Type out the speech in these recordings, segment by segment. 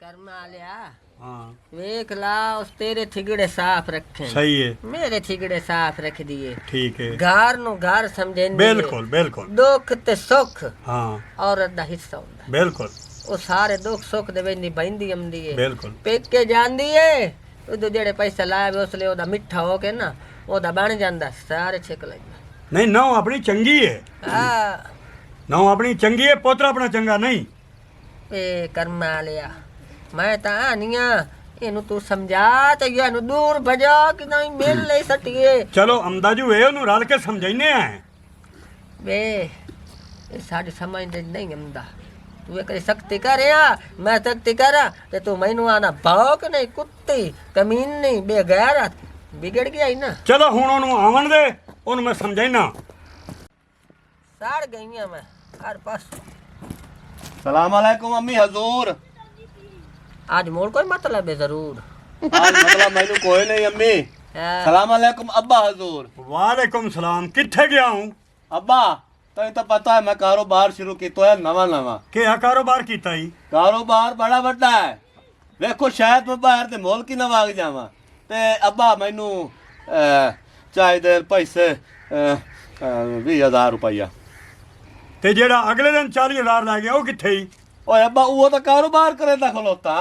कर्मा लिया हाँ वेख ला उस तेरे ठिगड़े साफ रखे सही है मेरे ठिगड़े साफ रख दिए ठीक है घर नु घर समझे बिल्कुल बिल्कुल दुख ते सुख हाँ औरत दा हिस्सा हुंदा बिल्कुल ਉਹ ਸਾਰੇ ਦੁੱਖ ਸੁੱਖ ਦੇ ਵਿੱਚ ਨਿਭਾਉਂਦੀ ਆਉਂਦੀ ਏ ਬਿਲਕੁਲ ਪੇਕੇ ਜਾਂਦੀ ਏ ਉਹ ਜਿਹੜੇ ਪੈਸੇ ਲਾਇਆ ਵੇ ਉਸ ਲਈ ਉਹਦਾ ਮਿੱਠਾ ਹੋ ਕੇ ਨਾ ਉਹਦਾ ਬਣ ਜਾਂਦਾ ਸਾਰੇ ਛਿਕ ਲੈਂਦਾ नहीं नौ अपनी चंगी है ਆ नौ अपनी चंगी है पोतरा अपना चंगा नहीं ਏ ਕਰਮਾ ਲਿਆ ਮੈਂ ਤਾਂ ਆਨੀਆਂ ਇਹਨੂੰ ਤੂੰ ਸਮਝਾ ਤੇ ਇਹਨੂੰ ਦੂਰ ਭਜਾ ਕਿ ਨਹੀਂ ਮਿਲ ਲੈ ਸਟੀਏ चलो अमदाजू है ਉਹਨੂੰ ਰਲ ਕੇ ਸਮਝਾਈਨੇ ਆ ਵੇ ਇਹ ਸਾਡੀ ਸਮਝ ਦੇ ਨਹੀਂ ਆਉਂਦਾ ਤੂੰ ਇਹ ਕਰੀ ਸਖਤੀ ਕਰਿਆ ਮੈਂ ਸਖਤੀ ਕਰਾਂ ਤੇ ਤੂੰ ਮੈਨੂੰ ਆਣਾ ਭੌਕ ਨਹੀਂ ਕੁੱਤੀ ਕਮੀਨੀ ਬੇਗੈਰਤ ਵਿਗੜ ਗਿਆ ਹੀ ਨਾ ਚਲੋ ਹੁਣ ਉਹਨੂੰ ਆਵਣ ਦੇ ਉਹਨੂੰ ਮੈਂ ਸਮਝਾਈਨਾ ਸੜ ਗਈਆਂ ਮੈਂ ਹਰ ਪਾਸ सलाम अलैकुम अम्मी हजूर आज मोड़ कोई मतलब है जरूर आज मतलब मैनू कोई नहीं अम्मी हाँ। सलाम अलैकुम अब्बा हजूर ਵਾਲੇਕੁਮ ਸਲਾਮ ਕਿੱਥੇ ਗਿਆ ਹੂੰ अब्बा तैਨੂੰ ਤਾਂ ਪਤਾ ਹੈ ਮੈਂ ਕਾਰੋਬਾਰ ਸ਼ੁਰੂ ਕੀਤਾ ਹੈ ਨਵਾਂ ਕਿਹੜਾ ਕਾਰੋਬਾਰ ਕੀਤਾ ਹੀ ਕਾਰੋਬਾਰ ਬੜਾ ਵੱਡਾ ਹੈ ਵੇਖੋ ਸ਼ਾਇਦ ਮੈਂ ਬਾਹਰ ਦੇ ਮੁਲਕ ਹੀ ਨਾ ਵਗ ਜਾਵਾਂ ਤੇ ਅੱਬਾ ਮੈਨੂੰ ਚਾਹੀਦੇ ਪੈਸੇ 20000 ਰੁਪਇਆ ਤੇ ਜਿਹੜਾ ਅਗਲੇ ਦਿਨ 40000 ਲੈ ਗਿਆ ਉਹ ਕਿੱਥੇ ਹੀ ਓਏ ਅੱਬਾ ਉਹ ਤਾਂ ਕਾਰੋਬਾਰ ਕਰੇ ਦਾ ਖਲੋਤਾ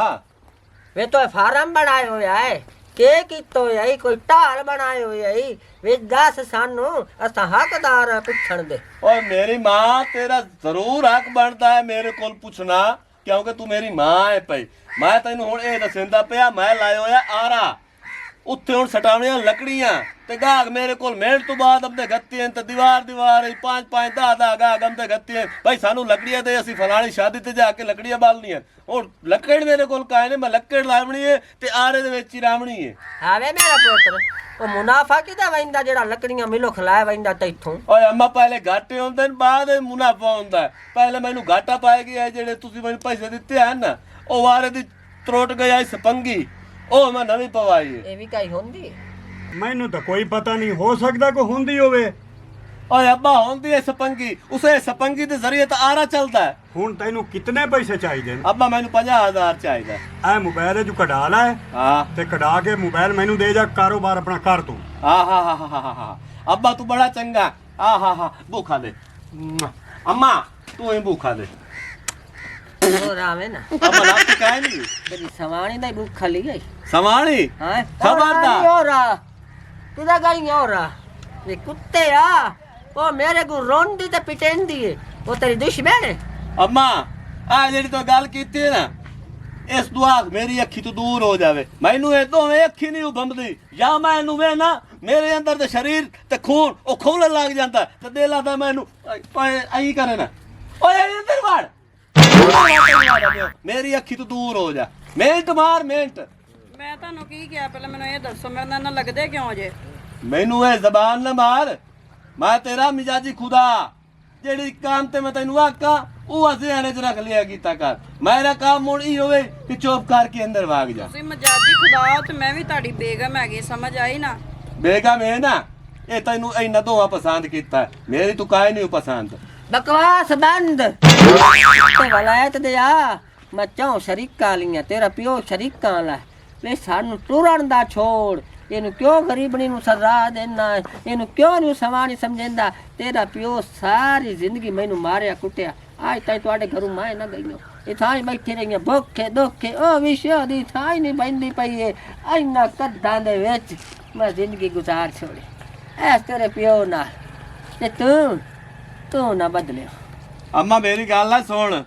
वे तो फार्म बनाए हुए है के कीतो है कोई ढाल बनाए हुए है वे दस सानू असा हकदार है पुछण दे ਓਏ ਮੇਰੀ ਮਾਂ ਤੇਰਾ ਜ਼ਰੂਰ ਹੱਕ ਬਣਦਾ ਹੈ ਮੇਰੇ ਕੋਲ ਪੁੱਛਣਾ ਕਿਉਂਕਿ ਤੂੰ ਮੇਰੀ ਮਾਂ ਹੈ ਪਈ ਮੈਂ ਤੈਨੂੰ ਹੁਣ ਇਹ ਦੱਸਦਾ ਪਿਆ ਮੈਂ ਲਾਇਆ ਹੋਇਆ ਆਰਾ ਉੱਥੇ ਹੁਣ ਸਟਾਵਣੀਆਂ ਲੱਕੜੀਆਂ ਤੇ ਗਾਗ ਮੇਰੇ ਕੋਲ ਮਿਹਨਤ ਤੋਂ ਬਾਅਦ ਆਪਣੇ ਗੱਤੀਆਂ ਤੇ ਦੀਵਾਰ ਹੀ 5 10 ਗਾਗ ਅੰਦੇ ਗੱਤੀਆਂ ਭਾਈ ਸਾਨੂੰ ਲੱਕੜੀਆਂ ਤੇ ਅਸੀਂ ਫਲਾਣੀ ਸ਼ਾਦੀ ਤੇ ਜਾ ਕੇ ਲੱਕੜੀਆਂ ਬਾਲਣੀਆਂ ਹੁਣ ਲੱਕੜ ਮੇਰੇ ਕੋਲ ਕਾਇ ਨੇ ਮੈਂ ਲੱਕੜ ਲਾਵਣੀ ਹੈ ਤੇ ਆਰੇ ਦੇ ਵਿੱਚ ਹੀ ਰਾਵਣੀ ਹੈ आवे मेरा पुत्र ओ मुनाफा किदा वैंदा जेड़ा लकड़ियां मिलो खलाए वैंदा तैथों ਓਏ ਅੰਮਾ ਪਹਿਲੇ ਘਾਟੇ ਹੁੰਦੇ ਨੇ ਬਾਅਦ ਮੁਨਾਫਾ ਹੁੰਦਾ ਹੈ। ਪਹਿਲੇ ਮੈਨੂੰ ਘਾਟਾ ਪਾਇਆ ਗਿਆ ਜਿਹੜੇ ਤੁਸੀਂ ਮੈਨੂੰ ਪੈਸੇ ਦਿੱਤੇ ਹਨ ਨਾ ਉਹ ਵਾਰੇ ਦੀ ਤਰੋਟ ਗਿਆ ਸਪੰਗੀ ਉਹ ਮੈਂ ਨਵੀਂ ਪਵਾਈ ਹੈ। ए भी काई होंदी ਮੈਨੂੰ ਤਾਂ ਕੋਈ ਪਤਾ ਨਹੀਂ ਹੋ ਸਕਦਾ ਕੋਈ ਹੁੰਦੀ ਹੋਵੇ ਓਏ ਅੱਬਾ ਹੁੰਦੀ ਹੈ ਸਪੰਗੀ ਉਸੇ ਸਪੰਗੀ ਦੇ ਜ਼ਰੀਏ ਤਾਂ ਆਰਾ ਚੱਲਦਾ ਹੈ। ਹੁਣ ਤੈਨੂੰ ਕਿੰਨੇ ਪੈਸੇ ਚਾਹੀਦੇ ਨੇ ਅੱਬਾ ਮੈਨੂੰ 50000 ਚਾਹੀਦਾ ਇਹ ਮੋਬਾਈਲ ਜੋ ਕਢਾ ਲੈ ਹਾਂ ਤੇ ਕਢਾ ਕੇ ਮੋਬਾਈਲ ਮੈਨੂੰ ਦੇ ਜਾ ਕਾਰੋਬਾਰ ਆਪਣਾ ਕਰ ਤੂੰ ਆਹਾ ਅੱਬਾ ਤੂੰ ਬੜਾ ਚੰਗਾ ਆਹਾ ਭੁੱਖਾ ਦੇ ਅੰਮਾ ਤੂੰ ਹੀ ਭੁੱਖਾ ਦੇ और आवे ना ਅੱਬਾ ਰਾਤ ਤੱਕ ਆਏ ਨਹੀਂ तेरी सवाणी दा भूख खली गई ਸਮਾਣੀ हां खबरदार। और किदा गई और ये कुत्ते आ ओ मेरे को रोंदी ते पिटेंदी है वो तेरी दुश्मन है ਅੰਮਾ ਆ ਜਿਹੜੀ ਤੂੰ ਗੱਲ ਕੀਤੀ ਹੈ ਨਾ ਇਸ ਦੁਆ ਮੇਰੀ ਅੱਖੀ ਤੋਂ ਦੂਰ ਹੋ ਜਾਵੇ ਮੈਨੂੰ ਇਹ ਦੋਵੇਂ ਅੱਖੀ ਨਹੀਂ ਉਭੰਦੀ ਜਾਂ ਮੈਂ ਇਹਨੂੰ ਵੇ ਨਾ ਮੇਰੇ ਅੰਦਰ ਦੇ ਸਰੀਰ ਤੇ ਖੂਨ ਉਹ ਖੋਲਣ ਲੱਗ ਜਾਂਦਾ ਤੇ ਦਿਲ ਆਂਦਾ ਮੈਨੂੰ ਐਂ ਕਰੇ ਨਾ ਓਏ ਇੱਧਰ ਵੜ ਮੇਰੀ ਅੱਖੀ ਤੋਂ ਦੂਰ ਹੋ ਜਾ ਮਿੰਟ ਮਾਰ ਮਿੰਟ ਮੈਂ ਤੁਹਾਨੂੰ ਕੀ ਕਿਹਾ ਪਹਿਲਾਂ ਮੈਨੂੰ ਇਹ ਦੱਸੋ ਮੇਰੇ ਨਾਲ ਲੱਗਦੇ ਕਿਉਂ ਜੇ ਮੈਨੂੰ ਇਹ ਜ਼ਬਾਨ ਨਾ ਮਾਰ ਮੈਂ ਤੇਰਾ ਮਿਜਾਜੀ ਖੁਦਾ ਜਿਹੜੀ ਕੰਮ ਤੇ ਮੈਂ ਤੈਨੂੰ ਆਖਾਂ ਉਹ ਅਜ਼ਿਹਨੇ ਚ ਰੱਖ ਲਿਆ ਕੀਤਾ ਕਰ ਮੇਰਾ ਕੰਮ ਹੁਣ ਇਹ ਹੋਵੇ ਕਿ ਚੁੱਪ ਕਰਕੇ ਅੰਦਰ ਭਾਗ ਜਾ ਤੁਸੀਂ ਮਜਾਜੀ ਖੁਦਾ ਤੇ ਮੈਂ ਵੀ ਤੁਹਾਡੀ ਬੇਗਮ ਹੈਗੀ ਸਮਝ ਆਈ ਨਾ ਬੇਗਮ ਹੈ ਨਾ ਇਹ ਤੈਨੂੰ ਇੰਨਾ ਦੋਵਾਂ ਪਸੰਦ ਕੀਤਾ ਮੇਰੀ ਤੂੰ ਕਾਇ ਨਹੀਂ ਪਸੰਦ बकवास बंद ते वलायत दे आ मैं चौ शरीका लिया तेरा प्यो शरीका ला वे सानू टुरन दा छोड़ ਇਹਨੂੰ ਕਿਉਂ ਗਰੀਬਣੀ ਨੂੰ ਸਜ਼ਾ ਦੇਣਾ ਇਹਨੂੰ ਕਿਉਂ ਨਹੀਂ ਸਮਾਣੀ ਸਮਝੇਂਦਾ ਤੇਰਾ ਪਿਓ ਸਾਰੀ ਜ਼ਿੰਦਗੀ ਮੈਨੂੰ ਮਾਰਿਆ ਕੁੱਟਿਆ ਅੱਜ ਤਾਈਂ ਤੁਹਾਡੇ ਘਰੋਂ ਮੈਂ ਨਾ ਗਈ ਇਹ ਥਾਂ ਹੀ ਬੈਠੀ ਰਹੀਆਂ ਭੁੱਖੇ ਦੁੱਖੇ ਉਹ ਵਿਸ਼ੇ ਦੀ ਥਾਂ ਹੀ ਨਹੀਂ ਬੈਂਦੀ ਪਈ ਏ ਇੰਨਾ ਕੱਦਾਂ ਦੇ ਵਿੱਚ ਮੈਂ ਜ਼ਿੰਦਗੀ ਗੁਜ਼ਾਰ ਛੋੜੀ ਐਸ ਤੇਰੇ ਪਿਓ ਨਾਲ ਤੇ ਤੂੰ ਨਾ ਬਦਲਿਓ ਅੰਮਾ ਮੇਰੀ ਗੱਲ ਨਾ ਸੁਣ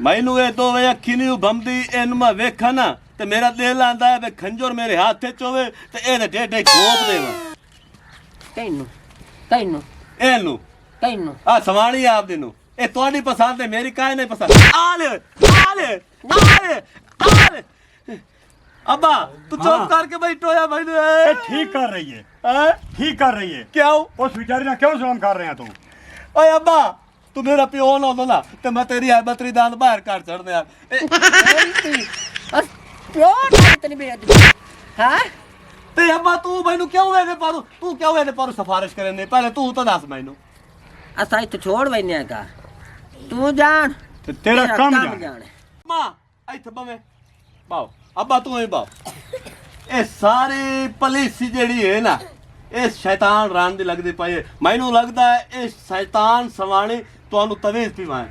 ਮੈਨੂੰ ਇਹ ਦੋਵੇਂ ਅੱਖੀ ਨਹੀਂ ਉਭੰਦੀ ਇਹਨੂੰ ਮੈਂ ਵੇਖਾਂ ਨਾ ਤੇ ਮੇਰਾ ਦਿਲ ਆਂਦਾ ਹੈ ਵੀ ਖੰਜਰ ਮੇਰੇ ਹੱਥ 'ਚ ਹੋਵੇ ਤੇ ਇਹਦੇ ਢੇਡੇ ਖੋਪ ਦੇਵਾਂ ਤੈਨੂੰ ਇਹਨੂੰ ਆ ਸਵਾਣੀ ਆਪਦੇ ਨੂੰ ਇਹ ਤੁਹਾਡੀ ਪਸੰਦ ਹੈ ਮੇਰੀ ਕਾਇ ਨਹੀਂ ਪਸੰਦ ਆਲੇ ਅੱਬਾ ਤੂੰ ਚੁੱਪ ਕਰਕੇ ਬੈਠੋ ਯਾ ਮੈਨੂੰ ਇਹ ਠੀਕ ਕਰ ਰਹੀ ਹੈ ਠੀਕ ਕਰ ਰਹੀ ਹੈ ਕਿਉਂ ਉਸ ਵਿਚਾਰੀ ਨਾਲ ਕਿਉਂ ਜ਼ੁਲਮ ਕਰ ਰਿਹਾ ਤੂੰ ਓਏ ਅੱਬਾ ਤੂੰ ਮੇਰਾ ਪਿਓ ਨਾ ਹੁੰਦਾ ਨਾ ਤੇ ਮੈਂ ਤੇਰੀ ਹੈਬਤਰੀ ਦੰਦ ਬਾਹਰ ਕੱਢ ਛੱਡਦੇ ਆ ਪਿਓ ਤੈਨੂੰ ਬੇਅਦਬੀ ਹਾਂ ਤੇ ਅੱਬਾ ਤੂੰ ਮੈਨੂੰ ਕਿਉਂ ਇਹਦੇ ਪਰ ਸਿਫਾਰਿਸ਼ ਕਰਨ ਨੇ ਪਹਿਲੇ ਤੂੰ ਤਾਂ ਦੱਸ ਮੈਨੂੰ ਅਸਾਂ ਇੱਥੇ ਛੋੜ ਬੈਨੇ ਕਾ ਤੂੰ ਜਾਣ ਤੇ ਤੇਰਾ ਕੰਮ ਜਾਣ ਮਾਂ ਇੱਥੇ ਬਵੇਂ ਬਾਓ ਅੱਬਾ ਤੂੰ ਹੀ ਬਾਓ ਇਹ ਸਾਰੀ ਪਲੀਸੀ ਜਿਹੜੀ ਹੈ ਨਾ ਇਹ ਸ਼ੈਤਾਨ ਰਾਨ ਦੀ ਲੱਗਦੀ ਪਈ ਹੈ ਮੈਨੂੰ ਲੱਗਦਾ ਹੈ ਇਹ ਸ਼ੈਤਾਨ ਸਵਾਣੀ ਤੁਹਾਨੂੰ ਤਵੀਜ਼ ਪੀਵਾਏ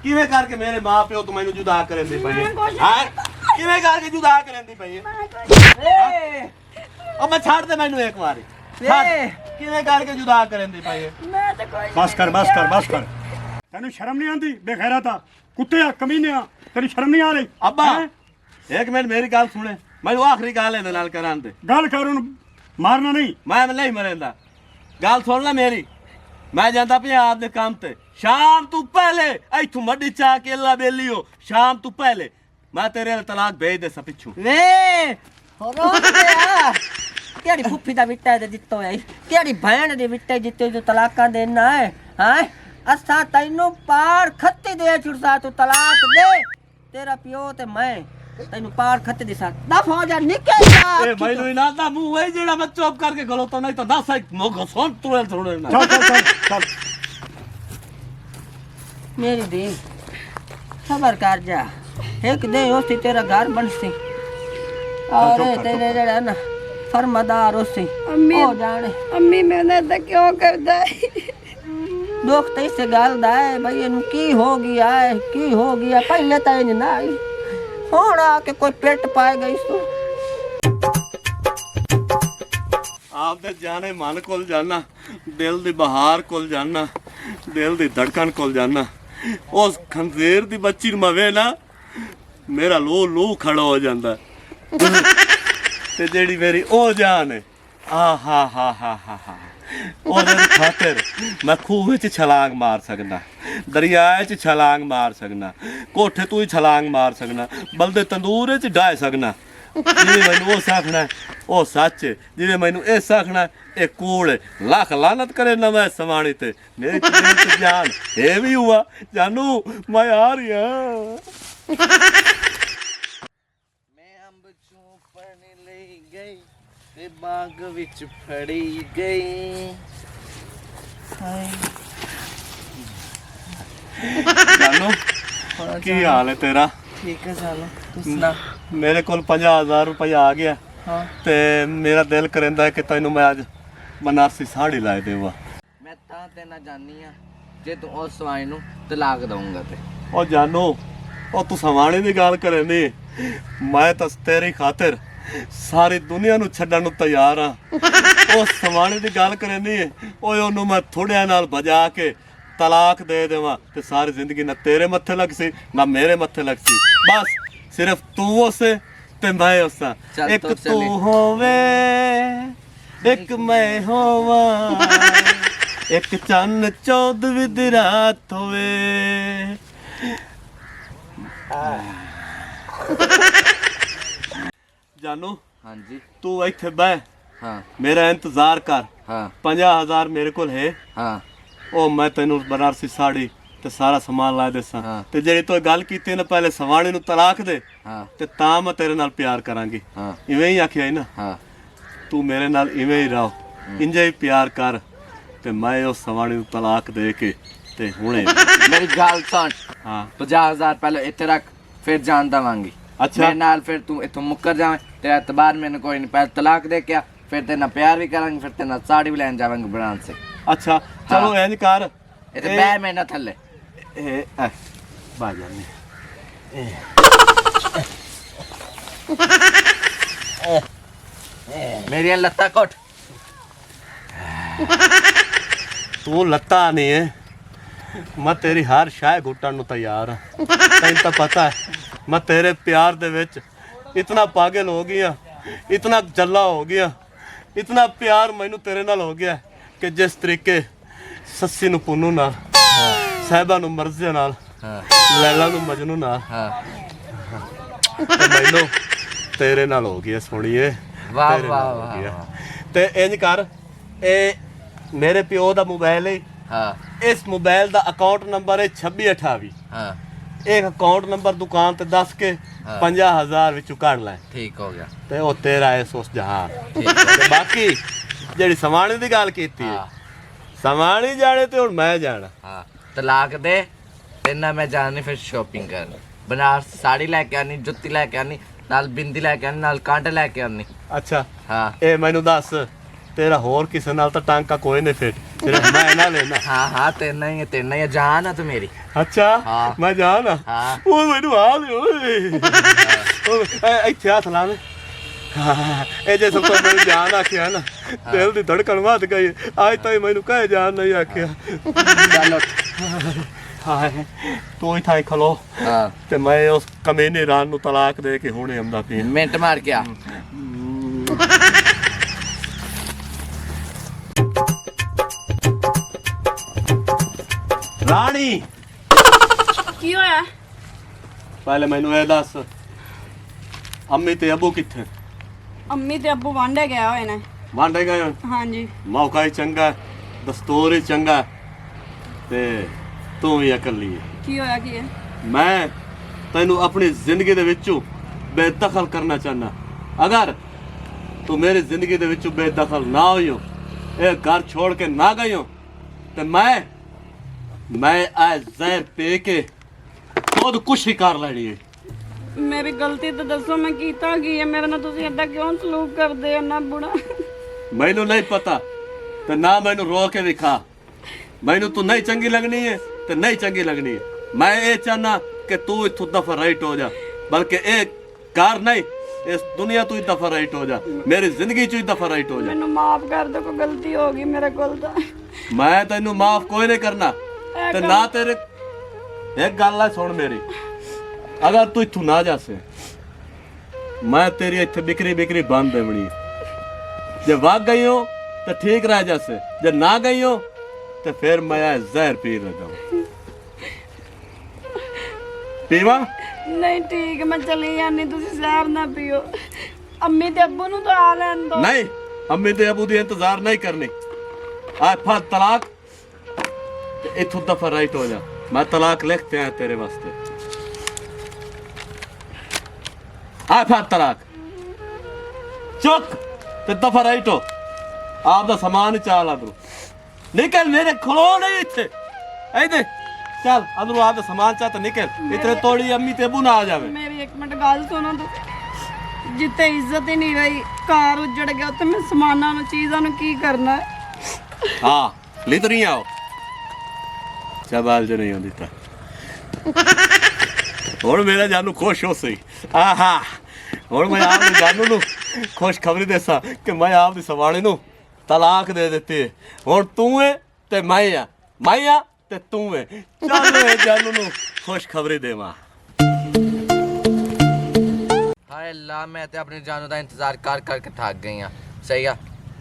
ਕਿਵੇਂ ਕਰਕੇ ਮੇਰੇ ਮਾਂ ਪਿਓ ਤੋਂ ਮੈਨੂੰ ਜੁਦਾ ਕਰਨ ਦੀ ਪਈ ਹੈ ਹਾਂ ਕਿਵੇਂ ਕਰਕੇ ਜੁਦਾ ਕਰਨ ਦੀ ਪਈ ਹੈ ਉਹ ਮੈਂ ਛੱਡ ਦੇ ਮੈਨੂੰ ਇੱਕ ਵਾਰੀ ਕਿਵੇਂ ਕਰਕੇ ਜੁਦਾ ਕਰਨ ਦੀ ਪਈ ਹੈ ਮੈਂ ਤਾਂ ਕੋਈ ਬਸ ਕਰ ਤੈਨੂੰ ਸ਼ਰਮ ਨਹੀਂ ਆਉਂਦੀ ਬੇਖੈਰਾਤਾ ਕੁੱਤਿਆ ਕਮੀਨਿਆ ਤੇਰੀ ਸ਼ਰਮ ਨਹੀਂ ਆ ਰਹੀ ਅੱਬਾ ਹੈਂ? ਇੱਕ ਮਿੰਟ ਮੇਰੀ ਗੱਲ ਸੁਣੇ ਮੈਨੂੰ ਆਖਰੀ ਗੱਲ ਇਹਦੇ ਨਾਲ ਕਰਾਂ ਤੇ ਗੱਲ ਕਰ ਉਹਨੂੰ ਮਾਰਨਾ ਨਹੀਂ ਮੈਂ ਨਹੀਂ ਮਰੇਂਦਾ ਗੱਲ ਸੁਣ ਲੈ ਮੇਰੀ ਮੈਂ ਜਾਂਦਾ ਪਿਆ ਆਪਦੇ ਕੰਮ ਤੇ ਸ਼ਾਮ ਤੋਂ ਪਹਿਲੇ ਇੱਥੋਂ ਮੱਡੀ ਚਾ ਕੇ ਅੱਲਾ ਬੇਲੀਓ ਸ਼ਾਮ ਤੋਂ ਪਹਿਲੇ ਮੈਂ ਤੇਰੇ ਨਾਲ ਤਲਾਕ ਭੇਜ ਦੇ ਸਾ ਪਿੱਛੋਂ ਵੇ ਹੋਰੋ ਤੇ ਕਿਹੜੀ ਫੁੱਫੀ ਦਾ ਵਿਟਾ ਦੇ ਦਿੱਤੋ ਹੈ ਕਿਹੜੀ ਭੈਣ ਦੇ ਵਿਟੇ ਜਿੱਤੇ ਜੋ ਤਲਾਕਾਂ ਦੇਣਾ ਹੈ ਹਾਂ ਅਸਾਂ ਤੈਨੂੰ ਪਾੜ ਖੱਤੀ ਦੇ ਛੁੜਸਾ ਤੂੰ ਤਲਾਕ ਦੇ ਤੇਰਾ ਪਿਓ ਤੇ ਮੈਂ ਤੈਨੂੰ ਪਾੜ ਖੱਤੀ ਦੇ ਸਾਥ ਦਫ ਹੋ ਜਾ ਨਿਕਲ ਜਾ ਇਹ ਮੈਨੂੰ ਹੀ ਨਾ ਦਾ ਮੂੰਹ ਹੈ ਜਿਹੜਾ ਮੈਂ ਚੁੱਪ ਕਰਕੇ ਖਲੋਤਾ ਨਹੀਂ ਤਾਂ ਦੱਸ ਮੋਗ ਸੋਨ ਤੁਰਲ ਥੋੜੇ ਨਾ ਚੱਲ ਮੇਰੀ ਦੇ ਸਬਰ ਕਰ ਜਾ ਇੱਕ ਦੇ ਉਸੇ ਤੇਰਾ ਘਰ ਬਣਸੀ ਔਰ ਤੇਰੇ ਜਿਹੜਾ ਨਾ ਫਰਮਾਦਾਰ ਉਸੇ ਹੋ ਜਾਣੇ ਅੰਮੀ ਮੈਨੇ ਤਾਂ ਕਿਉਂ ਕਰਦਾ ਹੈ ਦੁੱਖ ਤੇ ਇਸੇ ਗੱਲ ਦਾ ਹੈ ਬਈ ਇਹਨੂੰ ਕੀ ਹੋ ਗਿਆ ਹੈ ਕੀ ਹੋ ਗਿਆ ਪਹਿਲੇ ਤਾਂ ਇਹ ਨਾ ਆਈ ਹੁਣ ਆ ਕੇ ਕੋਈ ਪੇਟ ਪਾਏਗਾ ਇਸ ਤੋਂ ਆਪਦੇ ਜਾਣੇ ਮਨ ਕੋਲ ਜਾਣਾ ਦਿਲ ਦੀ ਬਹਾਰ ਕੋਲ ਜਾਣਾ ਦਿਲ ਦੀ ਧੜਕਣ ਕੋਲ ਜਾਣਾ ਉਸ ਖੰਜ਼ੇਰ ਦੀ ਬੱਚੀ ਨੂੰ ਮਵੇ ਨਾ ਮੇਰਾ ਲੋ ਖੜਾ ਹੋ ਜਾਂਦਾ ਤੇ ਜਿਹੜੀ ਮੇਰੀ ਉਹ ਜਾਨ ਹੈ ਆਹਾ ਉਹਦੇ ਖਾਤਰ ਮੈਂ ਖੂਹ ਵਿੱਚ ਛਲਾਂਗ ਮਾਰ ਸਕਦਾ ਦਰਿਆ 'ਚ ਛਲਾਂਗ ਮਾਰ ਸਕਦਾ ਕੋਠੇ ਤੋਂ ਹੀ ਛਲਾਂਗ ਮਾਰ ਸਕਦਾ ਬਲਦੇ ਤੰਦੂਰ 'ਚ ਡਾਹ ਸਕਦਾ ਜਿਵੇਂ ਮੈਨੂੰ ਉਹ ਸਾਖਣਾ ਉਹ ਸੱਚ ਜਿਵੇਂ ਮੈਨੂੰ ਇਹ ਸਾਖਣਾ ਇਹ ਕੂੜ ਲੱਖ ਲਾਨਤ ਕਰੇ ਨਵੇਂ ਸਵਾਣੀ ਤੇ ਮੇਰੇ ਤੇ ਜਾਨ ਇਹ ਵੀ ਹੁਆ ਜਾਨੂ ਮੈਂ ਆ ਰਹੀ ਹਾਂ ਮੈਂ ਅੰਬ ਚੋਂ ਪਾਣੀ ਲਈ ਗਈ ਤੇ ਬਾਗ ਵਿੱਚ ਫੜੀ ਗਈ ਹਾਏ ਜਾਨੂ ਕੀ ਹਾਲ ਹੈ ਤੇਰਾ ਠੀਕ ਹੈ ਚਲੋ ਤੂੰ ਸੁਣਾ ਮੇਰੇ ਕੋਲ 50,000 ਰੁਪਇਆ ਆ ਗਿਆ ਹਾਂ ਤੇ ਮੇਰਾ ਦਿਲ ਕਰਦਾ ਹੈ ਕਿ ਤੈਨੂੰ ਮੈਂ ਅੱਜ ਬਨਾਰਸੀ ਸਾੜੀ ਲੈ ਦੇਵਾਂ ਮੈਂ ਤਾਂ ਤੇ ਨਾ ਜਾਣੀ ਆ ਜੇ ਤੂੰ ਉਸ ਸਵਾਈ ਨੂੰ ਤਲਾਕ ਦਊਂਗਾ ਤੇ ਉਹ ਜਾਨੂ ਉਹ ਤੂੰ ਸਵਾਣੀ ਦੀ ਗੱਲ ਕਰੇ ਨਹੀਂ ਮੈਂ ਤਾਂ ਤੇਰੀ ਖਾਤਰ ਸਾਰੀ ਦੁਨੀਆ ਨੂੰ ਛੱਡਣ ਨੂੰ ਤਿਆਰ ਆ ਉਹ ਸਵਾਣੀ ਦੀ ਗੱਲ ਕਰੇ ਨਹੀਂ ਓਏ ਉਹਨੂੰ ਮੈਂ ਥੋੜਿਆਂ ਨਾਲ ਭਜਾ ਕੇ ਤਲਾਕ ਦੇ ਦੇਵਾਂ ਤੇ ਸਾਰੀ ਜ਼ਿੰਦਗੀ ਨਾ ਤੇਰੇ ਮੱਥੇ ਲੱਗ ਸੀ ਨਾ ਮੇਰੇ ਮੱਥੇ ਲੱਗ ਸੀ ਬਸ ਸਿਰਫ ਤੂੰ ਉਸੇ ਤੇ ਮੈਂ ਉਸਾਂ ਚੱਲ ਇੱਕ ਤੂੰ ਚੱਲੀ। ਤੂੰ ਹੋਵੇ ਇੱਕ ਮੈਂ ਹੋਵਾਂ ਇੱਕ ਚੰਨ 14ਵੀਂ ਦੀ ਰਾਤ ਹੋਵੇ ਜਾਨੂ ਹਾਂਜੀ ਤੂੰ ਇੱਥੇ ਬਹਿ ਹਾਂ ਮੇਰਾ ਇੰਤਜ਼ਾਰ ਕਰ ਹਾਂ 50,000 ਮੇਰੇ ਕੋਲ ਹੈ ਹਾਂ ਉਹ ਮੈਂ ਤੈਨੂੰ ਬਨਾਰਸੀ ਸਾੜੀ ਤੇ ਸਾਰਾ ਸਮਾਨ ਲਾ ਦੇਸਾਂ ਹਾਂ। ਤੇ ਜਿਹੜੀ ਤੂੰ ਗੱਲ ਕੀਤੀ ਨਾ ਪਹਿਲੇ ਸਵਾਣੀ ਨੂੰ ਤਲਾਕ ਦੇ ਹਾਂ ਤੇ ਤਾਂ ਮੈਂ ਤੇਰੇ ਨਾਲ ਪਿਆਰ ਕਰਾਂਗੀ ਹਾਂ ਇਵੇਂ ਹੀ ਆਖਿਆ ਨਾ ਹਾਂ ਤੂੰ ਮੇਰੇ ਨਾਲ ਇਵੇਂ ਹੀ ਰਹੋ ਇੰਜੇ ਹੀ ਪਿਆਰ ਕਰ ਤੇ ਮੈਂ ਉਸ ਸਵਾਣੀ ਨੂੰ ਤਲਾਕ ਦੇ ਕੇ ਤੇ ਹੁਣੇ ਮੇਰੀ ਗੱਲ ਸੁਣ ਹਾਂ 50,000 ਪਹਿਲੇ ਇੱਥੇ ਰੱਖ ਫਿਰ ਜਾਣ ਦਵਾਂਗੀ ਅੱਛਾ। ਮੇਰੇ ਨਾਲ ਫਿਰ ਤੂੰ ਇੱਥੋਂ ਮੁੱਕਰ ਜਾਵੇਂ ਤੇਰਾ ਇਤਬਾਰ ਮੈਨੂੰ ਕੋਈ ਨਹੀਂ ਪਹਿਲੇ ਤਲਾਕ ਦੇ ਕੇ ਆ, ਫਿਰ ਤੇਰੇ ਨਾਲ ਪਿਆਰ ਵੀ ਕਰਾਂਗੇ ਫਿਰ ਤੇਰੇ ਨਾਲ ਸਾੜੀ ਵੀ ਲੈਣ ਜਾਵਾਂਗੇ ਬਣਾ ਸੇ ਅੱਛਾ ਚਲੋ ਇੰਜ ਕਰ ਇੱਥੇ ਬੈ ਮੈਂ ਨਾ ਥੱਲੇ ਇਹ ਬਾਜਾਨੀ ਮੇਰੀਆਂ ਲੱਤਾਂ ਘੁੱਟ ਤੂੰ ਲੱਤਾ ਨਹੀਂ ਹੈ ਮੈਂ ਤੇਰੀ ਹਰ ਸ਼ਾਇ ਘੁੱਟਣ ਨੂੰ ਤਿਆਰ ਹਾਂ ਤੈਨੂੰ ਤਾਂ ਪਤਾ ਹੈ ਮੈਂ ਤੇਰੇ ਪਿਆਰ ਦੇ ਵਿੱਚ ਇਤਨਾ ਪਾਗਲ ਹੋ ਗਿਆ ਇਤਨਾ ਜੱਲਾ ਹੋ ਗਿਆ ਇਤਨਾ ਪਿਆਰ ਮੈਨੂੰ ਤੇਰੇ ਨਾਲ ਹੋ ਗਿਆ ਕਿ ਜਿਸ ਤਰੀਕੇ ਸੱਸੀ ਨੂੰ ਪੁੰਨੂ ਨਾਲ ਸਾਹਿਬਾ ਨੂੰ ਮਰਜ਼ੀ ਨਾਲ ਲੈਲਾ ਨੂੰ ਮਜਨੂ ਨਾਲ ਹਾਂ ਤੇ ਮੈਨੂੰ ਤੇਰੇ ਨਾਲ ਹੋ ਗਿਆ ਸੋਹਣੀਏ ਵਾਹ ਤੇਰੇ ਵਾਹ ਨਾਲ ਹੋ ਵਾਹ ਗਿਆ। ਵਾਹ। ਤੇ ਇੰਜ ਕਰ ਇਹ ਮੇਰੇ ਪਿਓ ਦਾ ਮੋਬਾਈਲ ਹੈ ਹਾਂ ਇਸ ਮੋਬਾਈਲ ਦਾ ਅਕਾਊਂਟ ਨੰਬਰ ਹੈ 2628 ਹਾਂ ਇਹ ਅਕਾਊਂਟ ਨੰਬਰ ਦੁਕਾਨ ਤੇ ਦੱਸ ਕੇ 50,000 ਵਿੱਚੋਂ ਕੱਢ ਲੈ ਠੀਕ ਹੋ ਗਿਆ ਤੇ ਉਹ ਤੇਰਾ ਹੈ ਉਸ ਜਹਾਨ ਠੀਕ ਹੈ। ਤੇ ਬਾਕੀ ਜਿਹੜੀ ਸਮਾਣੇ ਦੀ ਗੱਲ ਕੀਤੀ ਹੈ ਹਾਂ ਸਮਾਣੀ ਜਾਣੇ ਤੇ ਹੁਣ ਮੈਂ ਜਾਣਾ ਹਾਂ ਤਲਾਕ ਦੇ ਤੇ ਨਾ ਮੈਂ ਜਾਣੀ ਫਿਰ ਸ਼ਾਪਿੰਗ ਕਰ बनारस साड़ी लेके आनी, जुत्ती लेके आनी, नाल बिंदी लेके आनी, नाल कांटे लेके आनी। अच्छा हाँ ਇਹ ਮੈਨੂੰ ਦੱਸ ਤੇਰਾ ਹੋਰ ਕਿਸੇ ਨਾਲ ਤਾਂ ਟਾਂਕਾ ਕੋਈ ਨਹੀਂ ਫਿੱਟ ਸਿਰਫ ਮੈਂ ਨਾ ਲੈਣਾ हाँ हाँ, तेना ही है, जान है तू मेरी। ਅੱਛਾ ਹਾਂ। ਮੈਂ ਜਾਣਾ हाँ ਉਹ ਮੈਨੂੰ ਆ ਦੇ ਓਏ ਇੱਥੇ ਹੱਥ ਲਾ ਲੈ ਇਹ ਜੇ ਸਭ ਤੋਂ ਮੈਨੂੰ ਜਾਨ ਆਖਿਆ ਨਾ ਦਿਲ ਦੀ ਧੜਕਣ ਵੱਧ ਗਈ ਅੱਜ ਤਾਈਂ ਮੈਨੂੰ ਕਹੇ ਜਾਨ ਨਹੀਂ ਆਖਿਆ चलो। ਹਾਏ ਤੂੰ ਇੱਥੇ ਹੀ ਖਲੋ हाँ ਤੇ ਮੈਂ ਉਸ ਕਮੀਨੇ ਰਾਨ ਨੂੰ ਤਲਾਕ ਦੇ ਕੇ ਹੁਣੇ ਆਉਂਦਾ ਪਈ मिनट मार के आ। ਰਾਣੀ ਕੀ ਹੋਇਆ? ਪਹਿਲੇ ਮੈਨੂੰ ਇਹ ਦੱਸ ਅੰਮੀ ਤੇ ਅਬੂ ਕਿੱਥੇ ਅੰਮੀ ਤੇ ਅੱਬੂ ਵਾਂਡੇ ਗਿਆ ਹੋਏ ਨੇ। ਵਾਂਡੇ ਗਏ ਹੋਣ? ਹਾਂਜੀ। ਮੌਕਾ ਹੀ ਚੰਗਾ ਹੈ, ਦਸਤੂਰ ਹੀ ਚੰਗਾ ਹੈ, ਤੇ ਤੂੰ ਵੀ ਇਕੱਲੀ ਹੈ ਕੀ ਹੋਇਆ ਕੀ ਹੈ? ਮੈਂ ਤੈਨੂੰ ਆਪਣੀ ਜ਼ਿੰਦਗੀ ਦੇ ਵਿੱਚੋਂ ਬੇਦਖਲ ਕਰਨਾ ਚਾਹਨਾ ਅਗਰ ਤੂੰ ਮੇਰੀ ਜ਼ਿੰਦਗੀ ਦੇ ਵਿੱਚੋਂ ਬੇਦਖਲ ਨਾ ਹੋਈਓ ਇਹ ਘਰ ਛੋੜ ਕੇ ਨਾ ਗਈਓ ਤੇ ਮੈਂ ਆ ਜ਼ਹਿਰ ਪੀ ਕੇ ਖੁਦ ਕੁਛ ਹੀ ਕਰ ਲੈਣੀ ਹੈ ਮੇਰੀ ਗਲਤੀ ਤਾਂ ਦੱਸੋ, ਮੈਂ ਕੀਤਾ ਕੀ ਹੈ? ਮੇਰੇ ਨਾਲ ਤੁਸੀਂ ਏਦਾਂ ਕਿਉਂ ਸਲੂਕ ਕਰਦੇ ਹੋ ਨਾ ਬੁੜਾ? ਮੈਨੂੰ ਨਹੀਂ ਪਤਾ ਤੇ ਨਾ ਮੈਨੂੰ ਰੋ ਕੇ ਦਿਖਾ ਮੈਨੂੰ ਤੂੰ ਨਹੀਂ ਚੰਗੀ ਲੱਗਣੀ ਹੈ ਤੇ ਨਹੀਂ ਚੰਗੀ ਲੱਗਣੀ ਹੈ ਮੈਂ ਇਹ ਚਾਹਨਾ ਕਿ ਤੂੰ ਇੱਥੋਂ ਦਫਾ ਰਾਈਟ ਹੋ ਜਾ ਬਲਕਿ ਇਹ ਕਾਰ ਨਹੀਂ ਇਸ ਦੁਨੀਆ ਤੋਂ ਹੀ ਦਫਾ ਰਾਈਟ ਹੋ ਜਾ ਮੇਰੀ ਜ਼ਿੰਦਗੀ ਚੋਂ ਹੀ ਦਫਾ ਰਾਈਟ ਹੋ ਜਾ ਮੈਨੂੰ ਮਾਫ ਕਰ ਦਿਓ, ਕੋਈ ਗਲਤੀ ਹੋ ਗਈ ਮੇਰੇ ਕੋਲ ਤਾਂ। ਮੈਂ ਤੈਨੂੰ ਮਾਫ ਕੋਈ ਨਹੀਂ ਕਰਨਾ ਤੇ ਨਾ ਤੇਰੇ ਇੱਕ ਗੱਲ ਹੈ ਸੁਣ ਮੇਰੀ ਅਗਰ ਤੂੰ ਇੱਥੋਂ ਨਾ ਜਾਸੇ ਮੈਂ ਤੇਰੀ ਇੱਥੇ ਬਿਕਰੀ ਬੰਦ ਦੇਵਣੀ ਜੇ ਵਗ ਗਈ ਹੋ ਤਾਂ ਠੀਕ ਰਹਿ ਜਾਸੇ ਜੇ ਨਾ ਗਈ ਹੋ ਤੇ ਫਿਰ ਮੈਂ ਇਹ ਜ਼ਹਿਰ ਪੀ ਲਗਾ ਪੀਵਾ ਨਹੀਂ ਠੀਕ, ਮੈਂ ਚਲੀ ਜਾਂਦੀ, ਤੁਸੀਂ ਜ਼ਹਿਰ ਨਾ ਪੀਓ। ਅੰਮੀ ਤੇ ਅੱਬੂ ਨੂੰ ਤਾਂ ਆ ਲੈਣ ਦੋ। ਨਹੀਂ ਅੰਮੀ ਤੇ ਅਬੂ ਦੀ ਇੰਤਜ਼ਾਰ ਨਹੀਂ ਕਰਨੀ ਆ ਫਾ ਤਲਾਕ ਤੇ ਇੱਥੋਂ ਦਫਾ ਰਾਈਟ ਹੋ ਜਾ ਮੈਂ ਤਲਾਕ ਲਿਖਤੇ ਆ ਤੇਰੇ ਵਾਸਤੇ ਆ ਫਾ ਤਲਾਕ ਚੁੱਕ ਤੇ ਦਫਾ ਰਾਈਟ ਹੋ ਆਪ ਦਾ ਸਮਾਨ ਚਾਲ ਅੰਦਰੋਂ ਨਿਕਲ ਮੇਰੇ ਖਲੋ ਨਹੀਂ ਇੱਥੇ ਐਦੇ ਚੱਲ ਅੰਦਰੋਂ ਆਪ ਦਾ ਸਮਾਨ ਚਾਹ ਤੇ ਨਿਕਲ ਇਤਨੇ ਤੋੜੀ ਅੰਮੀ ਤੇ ਅਬੂ ਨਾ ਆ ਜਾਵੇ ਮੇਰੀ ਇੱਕ ਮਿੰਟ ਗੱਲ ਸੁਣੋ ਤੁਸੀਂ। ਜਿੱਥੇ ਇੱਜ਼ਤ ਹੀ ਨਹੀਂ ਰਹੀ, ਘਰ ਉੱਜੜ ਗਿਆ, ਉੱਥੇ ਮੈਂ ਸਮਾਨਾਂ ਨੂੰ ਚੀਜ਼ਾਂ ਨੂੰ ਕੀ ਕਰਨਾ ਹੈ? ਹਾਂ ਲਿਤਰੀ ਆਓ ਚਬਾਲ ਜੇ ਨਹੀਂ ਹੁੰਦੀ ਤਾਂ ਹੁਣ ਮੇਰਾ ਜਾਨੂ ਖੁਸ਼ ਹੋ ਸਹੀ ਆਹਾ ਹੁਣ ਮੈਂ ਆਪ ਦੇ ਜਾਨੂ ਨੂੰ ਖੁਸ਼ ਖਬਰੀ ਦੇਸਾਂ ਕਿ ਮੈਂ ਆਪ ਦੀ ਸਵਾਲੇ ਨੂੰ ਤਲਾਕ ਦੇ ਦਿੱਤੀ ਹੁਣ ਤੂੰ ਏ ਤੇ ਮੈਂ ਆ ਤੇ ਤੂੰ ਏ ਚੱਲ ਇਹ ਜਾਨੂ ਨੂੰ ਖੁਸ਼ ਖਬਰੀ ਦੇਵਾਂ हाय अल्लाह, मैं तो अपनी जानू का इंतजार कर करके थक गई हाँ। सही है,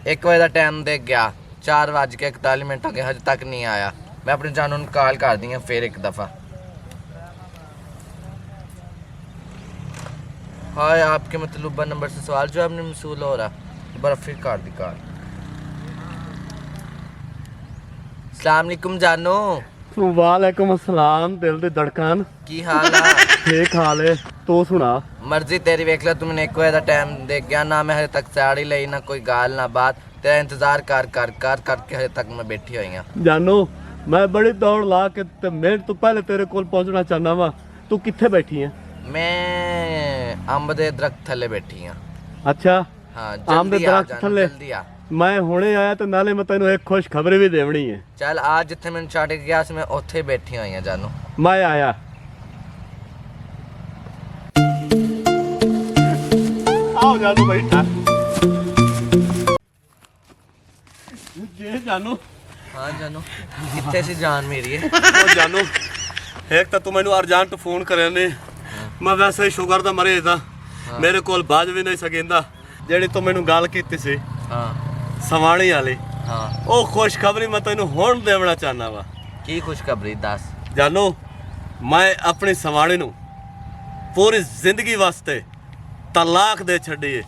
1 बजे का टाइम दे गया, 4:41 हो गए, हज तक नहीं आया। मैं अपनी जानू को कॉल कर दी फिर एक दफ़ा। हाय, आपके मतलूबा नंबर से सवाल जो आपने मसूल हो रहा, दोबारा फिर कर दी कॉल। अस्सलाम वालेकुम जानू, वालेकुम अस्सलाम दिल दी धड़कन की हाल है? ठीक हाल है तू सुना मर्जी तेरी वेख ला, तुमने 1 बजे का टाइम दे गया ना, मैं हजे तक साड़ी ली ना कोई गाल ना बात, तेरा इंतजार कर करके हजे तक मैं बैठी हुई हाँ। जानू मैं बड़ी दौड़ ला के ते मिनट तो पहले तेरे कोल पहुंचना चाहना वा तू कित्थे बैठी है मैं अंब दे दरख्त थले बैठी हाँ। अच्छा हाँ आम दे जल्दी आ दरख्त जाना, थले जल्दी आ। मैं हुणे आया ते नाले मैं तेनू एक खुश खबर भी देवनी है चल आज जिथे मैंने छड़ के गया मैं उत्थे बैठी हुई हाँ जानू। मैं आया आओ जानू बैठा ये जानू हाँ जानू, कितने सी जान मेरी है? ਉਹ ਜਾਨੂ ਇੱਕ ਤਾਂ ਤੂੰ ਮੈਨੂੰ ਅਰਜੈਂਟ ਫੋਨ ਕਰਿਆ ਨੇ ਮੈਂ ਵੈਸੇ ਹੀ ਸ਼ੂਗਰ ਦਾ ਮਰੀਜ਼ ਆ ਮੇਰੇ ਕੋਲ ਬਾਜ ਵੀ ਨਹੀਂ ਸਕੇਂਦਾ ਜਿਹੜੀ ਤੂੰ ਮੈਨੂੰ ਗੱਲ ਕੀਤੀ ਸੀ हाँ ਸਵਾਣੀ ਵਾਲੀ हाँ, ਉਹ ਖੁਸ਼ਖਬਰੀ ਮੈਂ ਤੈਨੂੰ ਹੁਣ ਦੇਵਣਾ ਚਾਹਨਾ ਵਾ की खुशखबरी दस। ਜਾਨੂ ਮੈਂ ਆਪਣੀ ਸਵਾਣੀ ਨੂੰ ਪੂਰੀ ਜ਼ਿੰਦਗੀ ਵਾਸਤੇ ਤਲਾਕ ਦੇ ਛੱਡੀਏ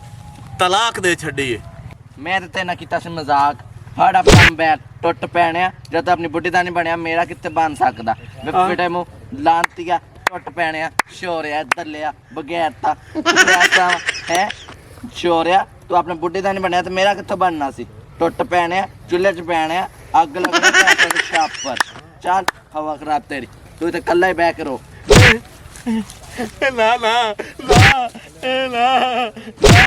मैं तो तेना किता सी मजाक, हड़ अपना बैठ टुट पैने जब अपनी बुढ़ी दा नहीं बनया मेरा कितने बन सकदा। मैं बेटे मुंह लांतिया टुट पैने शोरिया दलिया बगैरता ऐसा है शोरिया, तू अपने बुढ़ी दा नहीं बनया तो मेरा कितने बनना सी? टुट पैने चूल्हे च पैने अग लगना छाप पर। चल हवा खराब तेरी, तू तो कल्ला ही बैक रो। ਨਾ ਨਾ ਨਾ ਇਹ ਨਾ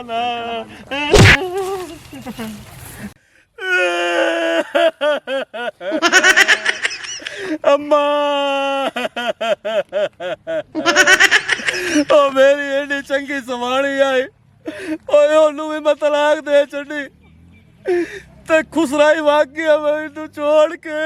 ਨਾ ਅੰਮਾ ਉਹ ਮੇਰੀ ਏਡੀ ਚੰਗੀ ਸਵਾਣੀ ਆਈ ਓਏ ਉਹਨੂੰ ਵੀ ਮੈਂ ਤਲਾਕ ਦੇ ਛੱਡੀ ਤੇ ਖੁਸਰਾਈ ਵਾਗ ਗਿਆ ਮੈਨੂੰ ਛੋੜ ਕੇ